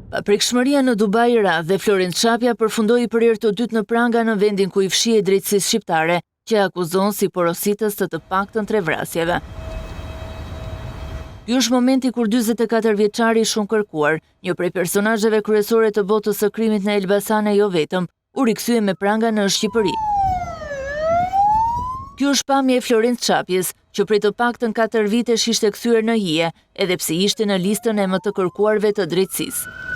Prekshmëria në Dubai ra dhe Florin Çapja përfundoi për herë të dytë në pranga në vendin ku i fshihej drejtësisë shqiptare, që akuzon si porositës të paktën 3 vrasjeve. Ky është momenti kur 44 vjeçari shumë kërkuar, një prej personazheve kryesore të botës së krimit në Elbasan e jo vetëm, u rikthye me pranga në Shqipëri. Ky është pamje e Florin Çapjes, që prej të paktën 4 vitesh ishte kthyer në hije, edhe pse ishte në listën e më të kërkuarve të drejtësisë.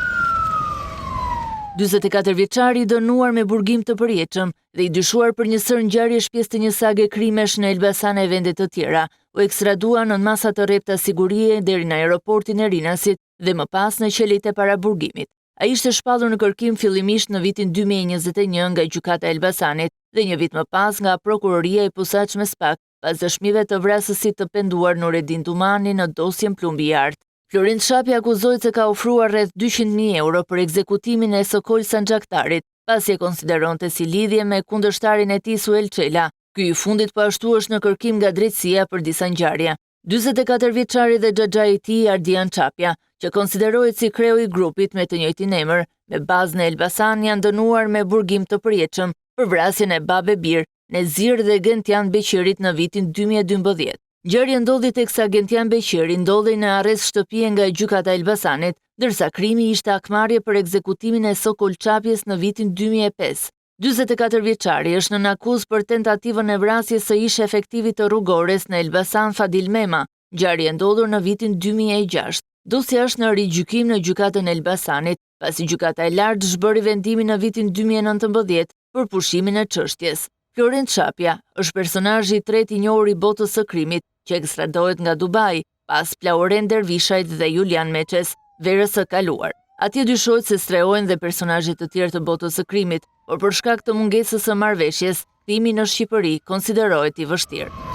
44 vjeçari i dënuar me burgim të përjetshëm dhe i dyshuar për një sër ngjarjesh pjesë të një sage krimesh në Elbasan e vende të tjera, u ekstradua në masa të rrepta sigurie deri në aeroportin e Rinasit dhe më pas në qelit e paraburgimit. Ai ishte shpallur në kërkim fillimisht në vitin 2021 nga gjykata e Elbasanit dhe një vit më pas nga prokuroria e posaçme SPAK, pas dëshmive të vrasësit të penduar Nureddin Tumani në dosjen plumbi i artë. Florin Çapja akuzohet se ka ofruar rreth 200.000 euro për ekzekutimin e Sokol Sanxhaktarit, pasi e konsideronte si lidhje me kundërshtarin e tij Suel Çela. Ky i fundit po ashtu është në kërkim nga drejtësia për disa ngjarje. 44 vjeçari dhe xhaxhai i tij Ardian Çapja, që konsiderohet si kreu i grupit me të njëjtin emër, me bazë në Elbasan, janë dënuar me burgim të përjetshëm për vrasjen e Babe Bir, Nezir dhe Gentian Beqirit në vitin 2012. Ngjarja ndodhi teksa Gentian Beqiri ndodhej në arrest shtëpie nga gjykata e Elbasanit, ndërsa krimi ishte akmarrje për ekzekutimin e Sokol Çapjes në vitin 2005. 44 vjeçari është nën akuzë për tentativën e vrasjes së ish efektivit të rrugores në Elbasan Fadil Mema, ngjarje ndodhur në vitin 2006. Dosja është në rigjykim në gjykatën e Elbasanit, pasi gjykata e lartë zhbëri vendimin në vitin 2019 për pushimin e çështjes. Florin Çapja është personazhi i tretë i njohur i botës së krimit që ekstradohet nga Dubai, pas Plauren Dervishajt dhe Julian Meçes, verës së kaluar. Atje dyshohet se strehohen dhe personazhe të tjerë të botës së krimit, por për shkak të mungesës së marrëveshjes, kthimi në Shqipëri konsiderohet i vështirë.